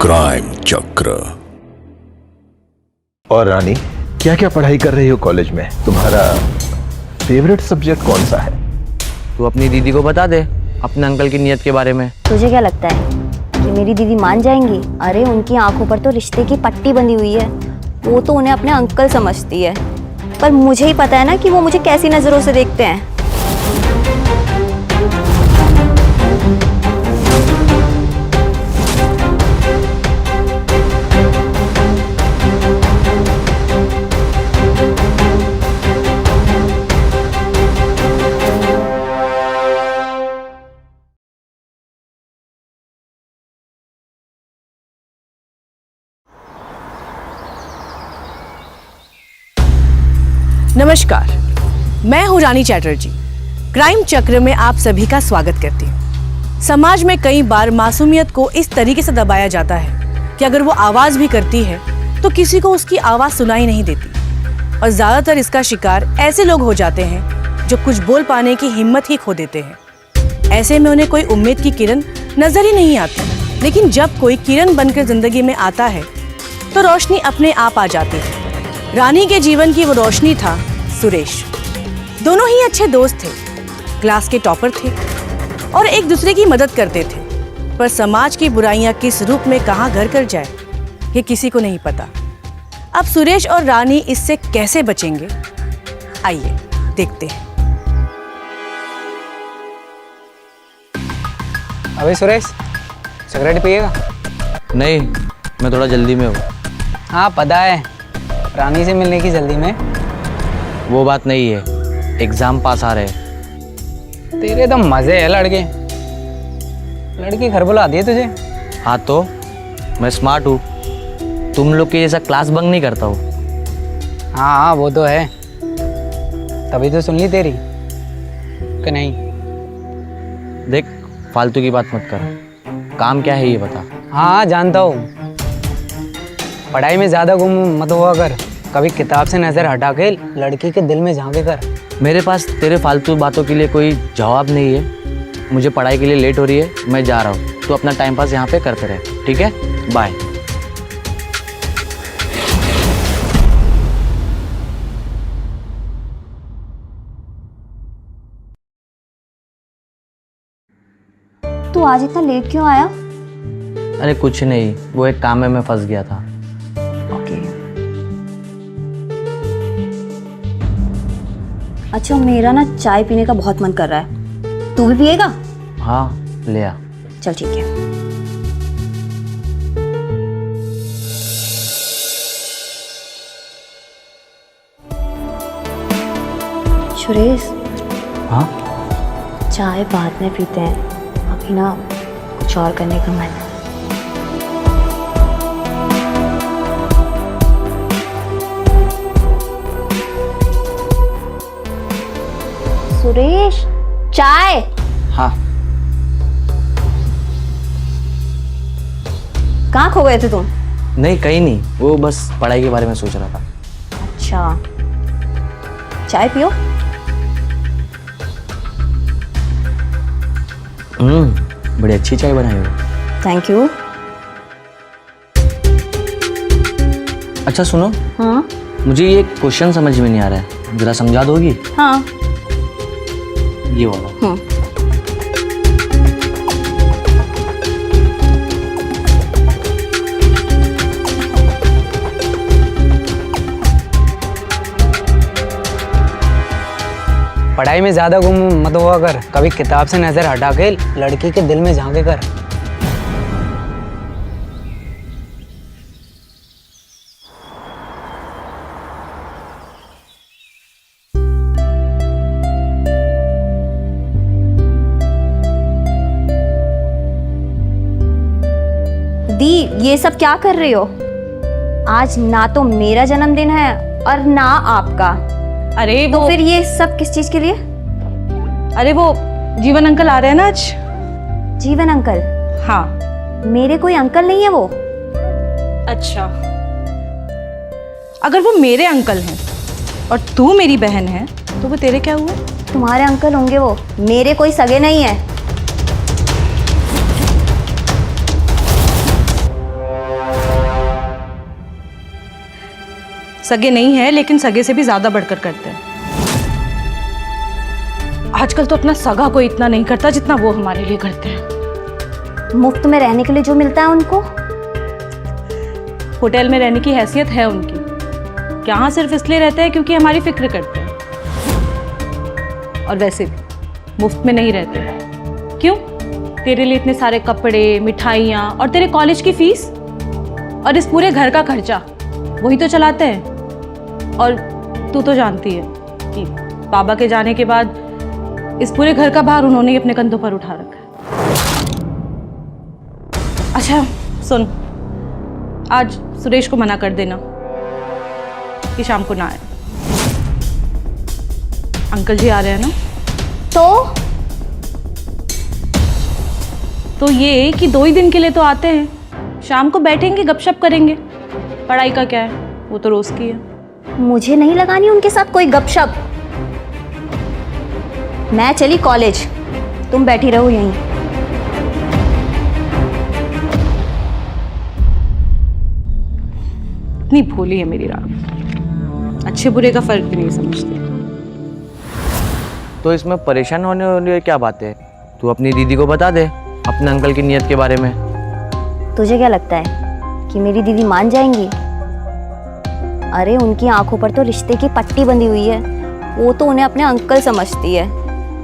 Crime चक्र। और रानी, क्या क्या पढ़ाई कर रही हो कॉलेज में? तुम्हारा फेवरेट सब्जेक्ट कौन सा है? तू अपनी दीदी को बता दे अपने अंकल की नियत के बारे में। तुझे क्या लगता है कि मेरी दीदी मान जाएंगी? अरे उनकी आंखों पर तो रिश्ते की पट्टी बंधी हुई है। वो तो उन्हें अपने अंकल समझती है, पर मुझे ही पता है ना कि वो मुझे कैसी नजरों से देखते हैं। नमस्कार, मैं हूं रानी चैटर्जी। क्राइम चक्र में आप सभी का स्वागत करती हूं। समाज में कई बार मासूमियत को इस तरीके से दबाया जाता है कि अगर वो आवाज भी करती है तो किसी को उसकी आवाज सुनाई नहीं देती, और ज्यादातर इसका शिकार ऐसे लोग हो जाते हैं जो कुछ बोल पाने की हिम्मत ही खो देते हैं। ऐसे में उन्हें कोई उम्मीद की किरण नजर ही नहीं आती, लेकिन जब कोई किरण बनकर जिंदगी में आता है तो रोशनी अपने आप आ जाती है। रानी के जीवन की वो रोशनी था सुरेश। दोनों ही अच्छे दोस्त थे, क्लास के टॉपर थे और एक दूसरे की मदद करते थे, पर समाज की बुराइयां किस रूप में कहां घर कर जाए ये किसी को नहीं पता। अब सुरेश और रानी इससे कैसे बचेंगे, आइए देखते हैं। अबे सुरेश, सिगरेट पिएगा? नहीं, मैं थोड़ा जल्दी में हूँ। हाँ पता है, रानी से मिलने की जल्दी में। वो बात नहीं है, एग्जाम पास आ रहे हैं। तेरे तो मजे है लड़के। लड़की घर बुला दी तुझे? हाँ तो मैं स्मार्ट हूँ, तुम लोग के जैसा क्लास बंक नहीं करता हूँ। हाँ वो तो है, तभी तो सुन ली तेरी कि नहीं। देख, फालतू की बात मत कर, काम क्या है ये बता। हाँ जानता हूँ, पढ़ाई में ज़्यादा गुम मत हुआ कर। कभी किताब से नज़र हटा के लड़की के दिल में झांके कर। मेरे पास तेरे फालतू बातों के लिए कोई जवाब नहीं है। मुझे पढ़ाई के लिए लेट हो रही है, मैं जा रहा हूँ। तू अपना टाइम पास यहाँ पे करते रहे, ठीक है? बाय। तू आज इतना लेट क्यों आया? अरे कुछ नहीं, वो एक काम में मैं फंस गया था। अच्छा, मेरा ना चाय पीने का बहुत मन कर रहा है, तू भी पिएगा? हाँ ले आ। चल ठीक है। सुरेश, हाँ चाय बाद में पीते हैं, अभी ना कुछ और करने का मन है। सुरेश, चाय। हाँ। कहाँ खो गए थे तुम? नहीं कहीं नहीं, वो बस पढ़ाई के बारे में सोच रहा था। अच्छा, चाय पियो। बड़ी अच्छी चाय बनाई हो। Thank you. अच्छा सुनो, हाँ मुझे ये क्वेश्चन समझ में नहीं आ रहा है, जरा समझा दोगी? हाँ। ये वाला। पढ़ाई में ज़्यादा गुम मत हुआ कर। कभी किताब से नज़र हटा के लड़की के दिल में झांके कर। दी, ये सब क्या कर रही हो? आज ना तो मेरा जन्मदिन है और ना आपका। अरे तो फिर ये सब किस चीज के लिए? अरे वो जीवन अंकल आ रहे हैं ना आज। जीवन अंकल? हाँ। मेरे कोई अंकल नहीं है वो। अच्छा, अगर वो मेरे अंकल हैं और तू मेरी बहन है तो वो तेरे क्या हुए? तुम्हारे अंकल होंगे वो, मेरे कोई सगे नहीं है। सगे नहीं है लेकिन सगे से भी ज्यादा बढ़कर करते हैं। आजकल तो अपना सगा कोई इतना नहीं करता जितना वो हमारे लिए करते हैं। मुफ्त में रहने के लिए जो मिलता है उनको, होटल में रहने की हैसियत है उनकी, यहाँ सिर्फ इसलिए रहते हैं क्योंकि हमारी फिक्र करते हैं। और वैसे भी मुफ्त में नहीं रहते। क्यों? तेरे लिए इतने सारे कपड़े, मिठाइयाँ और तेरे कॉलेज की फीस और इस पूरे घर का खर्चा वही तो चलाते हैं। और तू तो जानती है कि बाबा के जाने के बाद इस पूरे घर का भार उन्होंने ही अपने कंधों पर उठा रखा है। अच्छा सुन, आज सुरेश को मना कर देना कि शाम को ना आए। अंकल जी आ रहे हैं ना? तो ये कि 2 ही दिन के लिए तो आते हैं, शाम को बैठेंगे गपशप करेंगे। पढ़ाई का क्या है, वो तो रोज की है। मुझे नहीं लगानी उनके साथ कोई गपशप। मैं चली कॉलेज, तुम बैठी रहो यहीं। इतनी भोली है मेरी रानी, अच्छे बुरे का फर्क भी नहीं समझती। तो इसमें परेशान होने वाली क्या बात है? तू अपनी दीदी को बता दे अपने अंकल की नीयत के बारे में। तुझे क्या लगता है कि मेरी दीदी मान जाएंगी? अरे उनकी आंखों पर तो रिश्ते की पट्टी बंधी हुई है। वो तो उन्हें अपने अंकल समझती है,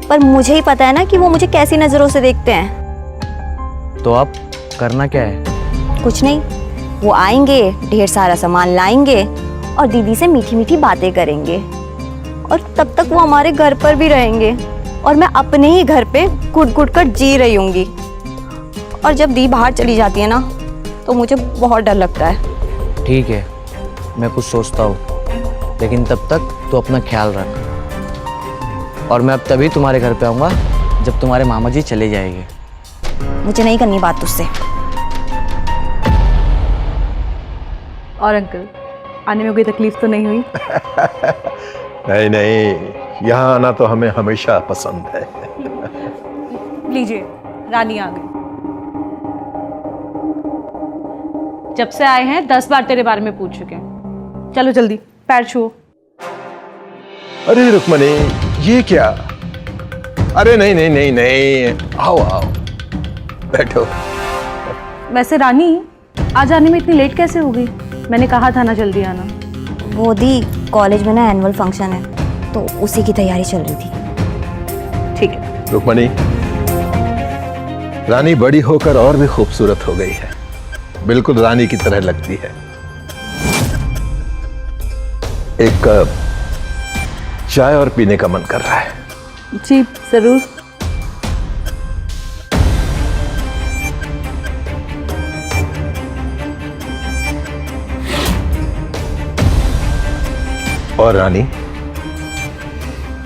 पर मुझे ही पता है ना कि वो मुझे कैसी नजरों से देखते हैं। तो अब करना क्या है? कुछ नहीं, वो आएंगे, ढेर सारा सामान लाएंगे और दीदी से मीठी मीठी बातें करेंगे। और तब तक वो हमारे घर पर भी रहेंगे और मैं अपने ही घर पे घुट घुट कर जी रही होंगी। और जब दी बाहर चली जाती है ना, तो मुझे बहुत डर लगता है। ठीक है, मैं कुछ सोचता हूँ, लेकिन तब तक तू अपना ख्याल रख। और मैं अब तभी तुम्हारे घर पे आऊँगा जब तुम्हारे मामा जी चले जाएंगे। मुझे नहीं करनी बात तुझसे। और अंकल, आने में कोई तकलीफ तो नहीं हुई? नहीं नहीं, यहाँ आना तो हमें हमेशा पसंद है। लीजिए, रानी आ गई। जब से आए हैं 10 बार तेरे बारे में पूछ चुके हैं। चलो जल्दी पैर छुओ। अरे रुक्मणी, ये क्या? अरे नहीं नहीं नहीं नहीं, आओ आओ, बैठो। वैसे रानी, आज आने में इतनी लेट कैसे हो गई? मैंने कहा था ना जल्दी आना। वो दी, कॉलेज में ना एनुअल फंक्शन है, तो उसी की तैयारी चल रही थी। ठीक है। रुक्मणी, रानी बड़ी होकर और भी खूबसूरत हो गई है, बिल्कुल रानी की तरह लगती है। एक कप चाय और पीने का मन कर रहा है। जी जरूर। और रानी,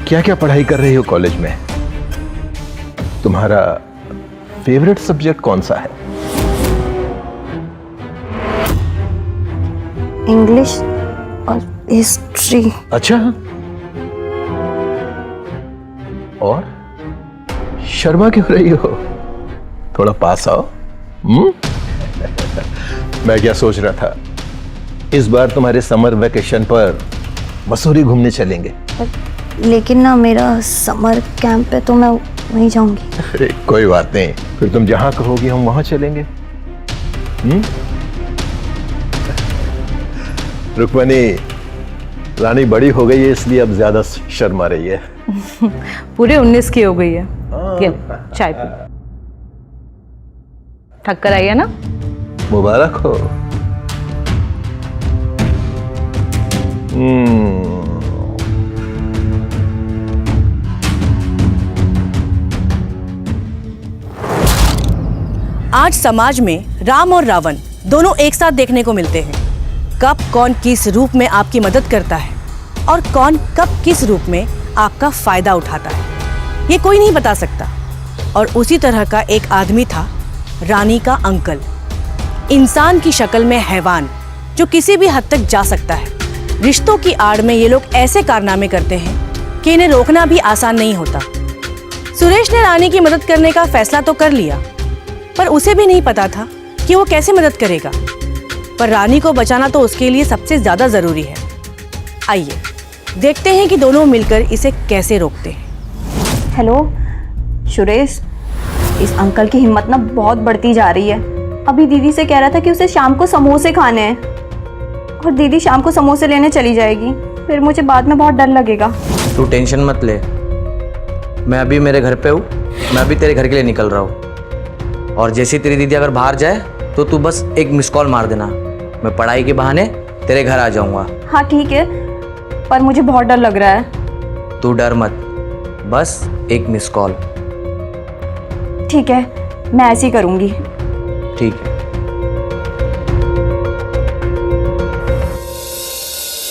क्या क्या पढ़ाई कर रही हो कॉलेज में? तुम्हारा फेवरेट सब्जेक्ट कौन सा है? इंग्लिश और हिस्ट्री। अच्छा, और शर्मा क्यों रही हो? थोड़ा पास आओ। मैं क्या सोच रहा था, इस बार तुम्हारे समर वेकेशन पर मसूरी घूमने चलेंगे। लेकिन ना मेरा समर कैंप है, तो मैं वहीं जाऊंगी। अरे कोई बात नहीं, फिर तुम जहां कहोगी हम वहां चलेंगे। रुक्मणी, रानी बड़ी हो गई है इसलिए अब ज्यादा शर्मा रही है। पूरे 19 की हो गई है। ये चाय पी। थक कर आई है ना? मुबारक हो। आज समाज में राम और रावण दोनों एक साथ देखने को मिलते हैं। कब कौन किस रूप में आपकी मदद करता है और कौन कब किस रूप में आपका फायदा उठाता है, ये कोई नहीं बता सकता। और उसी तरह का एक आदमी था रानी का अंकल। इंसान की शक्ल में हैवान, जो किसी भी हद तक जा सकता है। रिश्तों की आड़ में ये लोग ऐसे कारनामे करते हैं कि इन्हें रोकना भी आसान नहीं होता। सुरेश ने रानी की मदद करने का फैसला तो कर लिया, पर उसे भी नहीं पता था कि वो कैसे मदद करेगा। पर रानी को बचाना तो उसके लिए सबसे ज्यादा जरूरी है। आइए देखते हैं कि दोनों मिलकर इसे कैसे रोकते हैं। हेलो सुरेश, इस अंकल की हिम्मत ना बहुत बढ़ती जा रही है। अभी दीदी से कह रहा था कि उसे शाम को समोसे खाने हैं और दीदी शाम को समोसे लेने चली जाएगी, फिर मुझे बाद में बहुत डर लगेगा। तू टेंशन मत ले, मैं अभी मेरे घर पे हूँ, मैं अभी तेरे घर के लिए निकल रहा हूँ। और जैसी तेरी दीदी अगर बाहर जाए तो तू बस एक मिस कॉल मार देना, मैं पढ़ाई के बहाने तेरे घर आ जाऊँगा। हाँ ठीक है, पर मुझे बहुत डर लग रहा है। तू डर मत, बस एक मिस कॉल। ठीक है, मैं ऐसे ही करूँगी। ठीक है।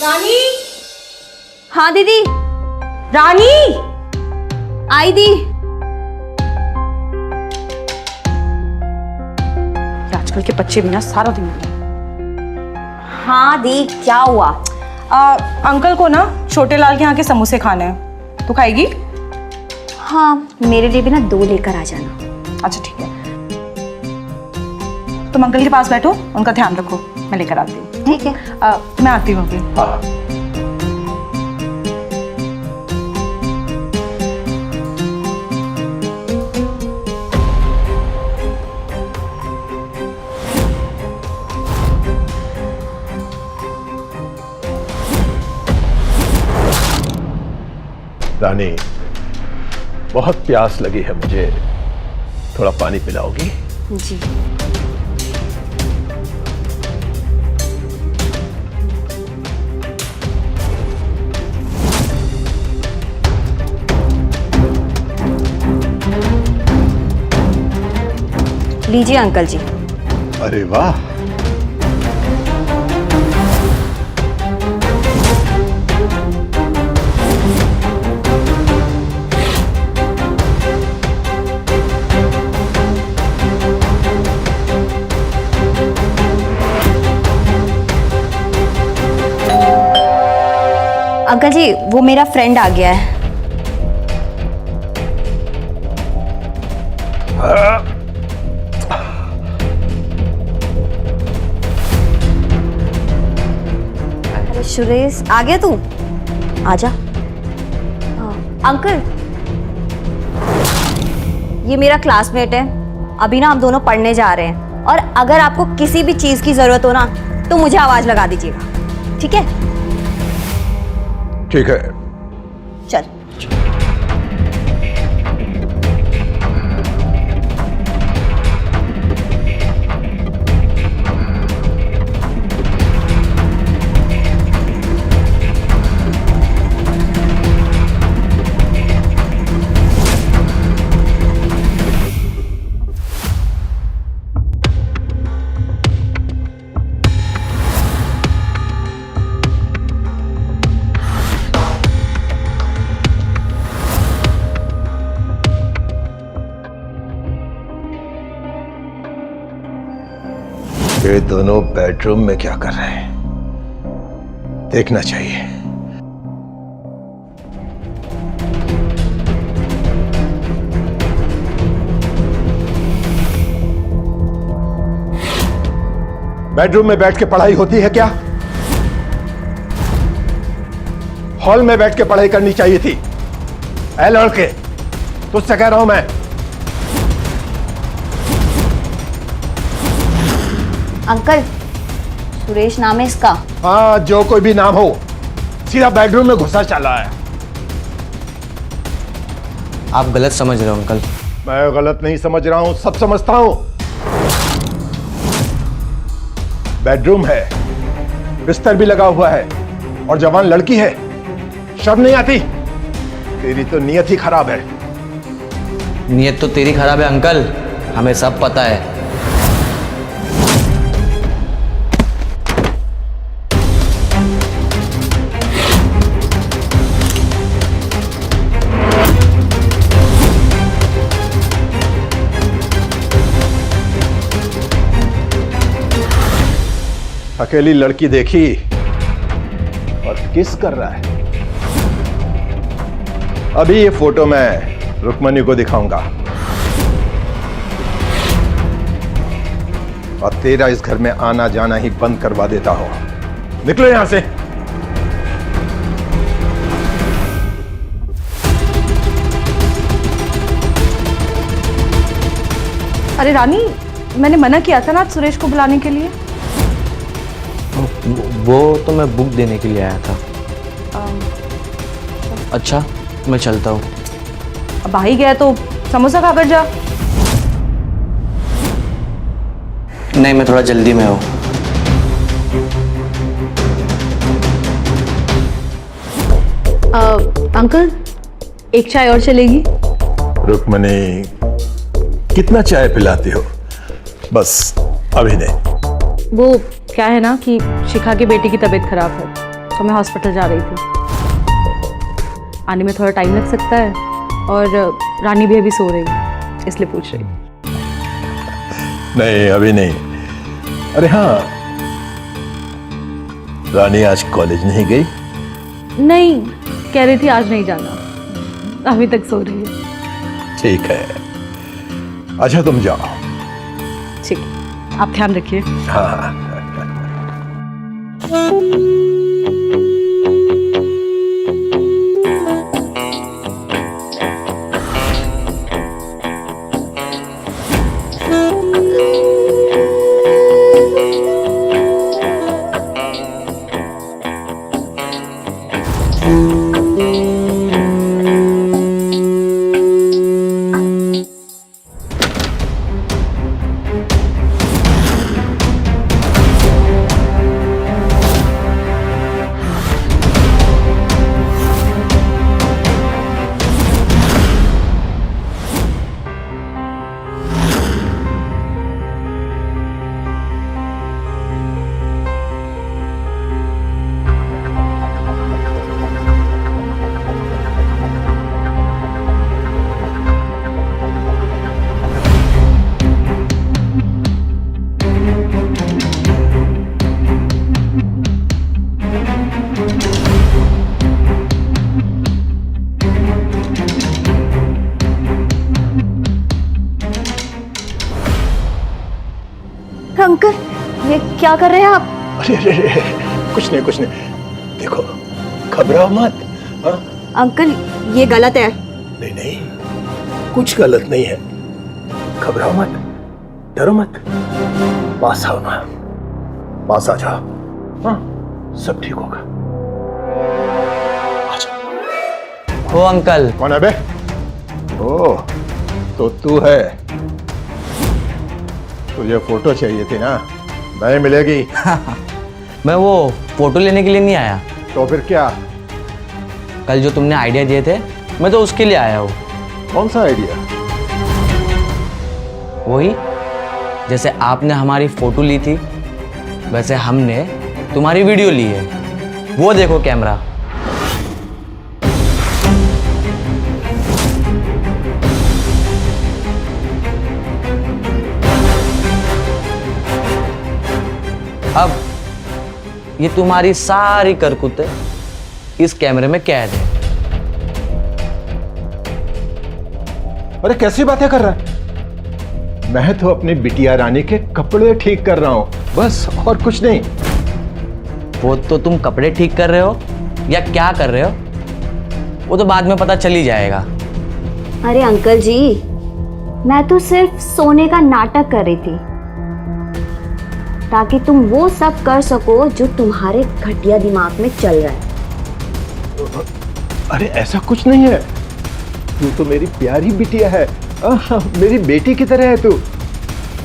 रानी, हाँ दीदी, रानी, आई दी। आजकल के बच्चे भी ना सारा दिन। हाँ दी, क्या हुआ? अंकल को ना छोटे लाल के यहाँ के समोसे खाने हैं, तू खाएगी? हाँ, मेरे लिए भी ना 2 लेकर आ जाना। अच्छा ठीक है, तुम अंकल के पास बैठो, उनका ध्यान रखो, मैं लेकर आती हूँ। ठीक है। मैं आती हूँ अभी। रानी, बहुत प्यास लगी है मुझे, थोड़ा पानी पिलाओगी? जी। लीजिए अंकल जी। अरे वाह, अंकल जी, वो मेरा फ्रेंड आ गया है। अरे सुरेश, आ गया तू? आजा। अंकल, ये मेरा क्लासमेट है, अभी ना हम दोनों पढ़ने जा रहे हैं, और अगर आपको किसी भी चीज की जरूरत हो ना तो मुझे आवाज लगा दीजिएगा, ठीक है? ठीक है। चल। ये दोनों बेडरूम में क्या कर रहे हैं? देखना चाहिए। बेडरूम में बैठ के पढ़ाई होती है क्या? हॉल में बैठ के पढ़ाई करनी चाहिए थी। ऐ लड़के, तुझसे कह रहा हूं मैं। अंकल, सुरेश नाम है इसका। हाँ, जो कोई भी नाम हो, सीधा बेडरूम में घुसा चला है। आप गलत समझ रहे हो अंकल। मैं गलत नहीं समझ रहा हूं, सब समझता हूं। बेडरूम है, बिस्तर भी लगा हुआ है, और जवान लड़की है। शर्म नहीं आती? तेरी तो नियत ही खराब है। नियत तो तेरी खराब है अंकल, हमें सब पता है। अकेली लड़की देखी और किस कर रहा है। अभी ये फोटो मैं रुक्मणी को दिखाऊंगा, और तेरा इस घर में आना जाना ही बंद करवा देता हूं। निकलो यहां से। अरे रानी, मैंने मना किया था ना आज सुरेश को बुलाने के लिए। वो तो मैं बुक देने के लिए आया था। अच्छा, मैं चलता हूँ। अब आ ही गया तो समोसा खाकर जा। नहीं, मैं थोड़ा जल्दी में हूँ। अंकल, एक चाय और चलेगी? रुक्मणी, कितना चाय पिलाती हो? बस अभी नहीं। वो क्या है ना कि शिखा की बेटी की तबीयत खराब है तो मैं हॉस्पिटल जा रही थी। आने में थोड़ा टाइम लग सकता है और रानी भी अभी सो रही है, इसलिए पूछ रही। नहीं, अभी नहीं। अरे हाँ, रानी आज कॉलेज नहीं गई? नहीं, कह रही थी आज नहीं जाना, अभी तक सो रही है। ठीक है, अच्छा तुम जाओ। ठीक है, आप ध्यान रखिए। हाँ। अंकल, ये क्या कर रहे हैं आप? अरे अरे अरे, कुछ नहीं कुछ नहीं। देखो, घबराओ मत। हाँ? अंकल, ये गलत है। नहीं नहीं, कुछ गलत नहीं है। घबराओ मत, डरो मत। पास आओ ना, पास आ जाओ। हाँ, सब ठीक होगा। आ जाओ। हो अंकल। कौन है बे? ओ, तो तू है। तुझे फोटो चाहिए थी ना? नहीं मिलेगी। मैं वो फोटो लेने के लिए नहीं आया। तो फिर क्या? कल जो तुमने आइडिया दिए थे, मैं तो उसके लिए आया हूँ। कौन सा आइडिया? वही, जैसे आपने हमारी फोटो ली थी वैसे हमने तुम्हारी वीडियो ली है। वो देखो कैमरा। अब ये तुम्हारी सारी करतूतें इस कैमरे में कैद है। अरे कैसी बातें कर रहा है? मैं तो अपनी बिटिया रानी के कपड़े ठीक कर रहा हूं, बस, और कुछ नहीं। वो तो तुम कपड़े ठीक कर रहे हो या क्या कर रहे हो, वो तो बाद में पता चल ही जाएगा। अरे अंकल जी, मैं तो सिर्फ सोने का नाटक कर रही थी ताकि तुम वो सब कर सको जो तुम्हारे घटिया दिमाग में चल रहा है। अरे ऐसा कुछ नहीं है। तू तो मेरी प्यारी बिटिया है। मेरी बेटी की तरह है तू।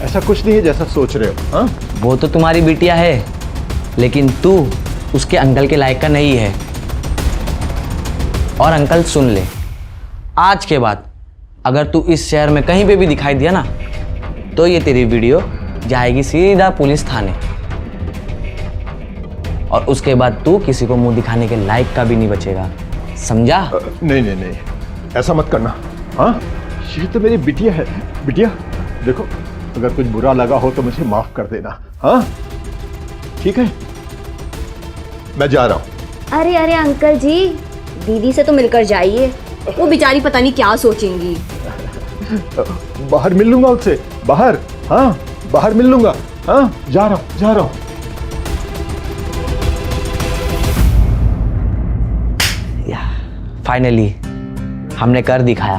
ऐसा कुछ नहीं है जैसा सोच रहे हो। हाँ? वो तो तुम्हारी बिटिया है, लेकिन तू उसके अंकल के लायक का नहीं है। और अंकल सुन ले, आज के बाद अगर तू इस शहर में कहीं पे भी दिखाई दिया ना, तो ये तेरी वीडियो जाएगी सीधा पुलिस थाने, और उसके बाद तू किसी को मुंह दिखाने के लायक का भी नहीं बचेगा, समझा? नहीं नहीं नहीं, ऐसा मत करना। हाँ, ये तो मेरी बिटिया है। बिटिया देखो, अगर कुछ बुरा लगा हो तो मुझे माफ कर देना। हाँ ठीक है, मैं जा रहा हूँ। अरे अरे अंकल जी, दीदी से तो मिलकर जाइए, वो बेचारी पता नहीं क्या सोचेंगी। बाहर मिल लूंगा उससे, बाहर। हाँ, बाहर मिल लूंगा। हाँ, जा रहा हूँ, जा रहा हूँ। फाइनली हमने कर दिखाया।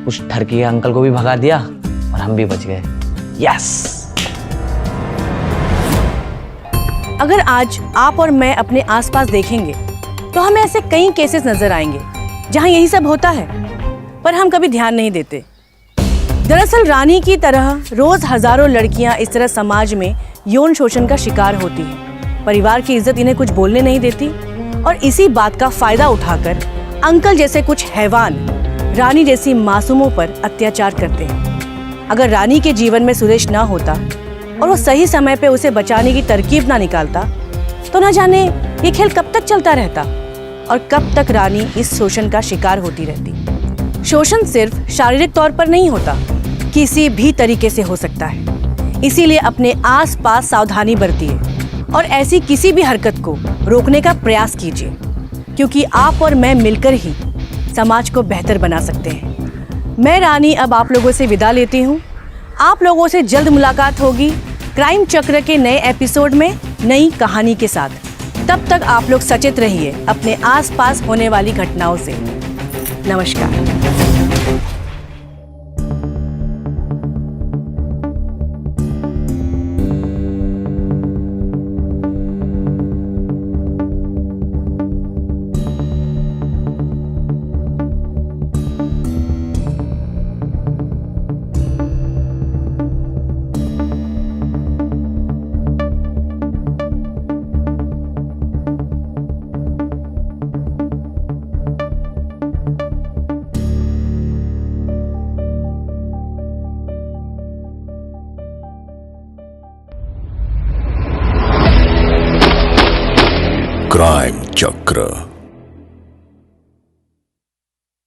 उस ठरकी के अंकल को भी भगा दिया और हम भी बच गए। यस। अगर आज आप और मैं अपने आसपास देखेंगे तो हमें ऐसे कई केसेस नजर आएंगे जहां यही सब होता है, पर हम कभी ध्यान नहीं देते। दरअसल रानी की तरह रोज हजारों लड़कियां इस तरह समाज में यौन शोषण का शिकार होती हैं। परिवार की इज्जत इन्हें कुछ बोलने नहीं देती और इसी बात का फायदा उठाकर अंकल जैसे कुछ हैवान रानी जैसी मासूमों पर अत्याचार करते हैं। अगर रानी के जीवन में सुरेश ना होता और वो सही समय पे उसे बचाने की तरकीब ना निकालता तो ना जाने ये खेल कब तक चलता रहता और कब तक रानी इस शोषण का शिकार होती रहती। शोषण सिर्फ शारीरिक तौर पर नहीं होता, किसी भी तरीके से हो सकता है। इसीलिए अपने आसपास सावधानी बरतिए और ऐसी किसी भी हरकत को रोकने का प्रयास कीजिए, क्योंकि आप और मैं मिलकर ही समाज को बेहतर बना सकते हैं। मैं रानी अब आप लोगों से विदा लेती हूँ। आप लोगों से जल्द मुलाकात होगी क्राइम चक्र के नए एपिसोड में नई कहानी के साथ। तब तक आप लोग सचेत रहिए अपने आसपास होने वाली घटनाओं से। नमस्कार। क्राइम चक्र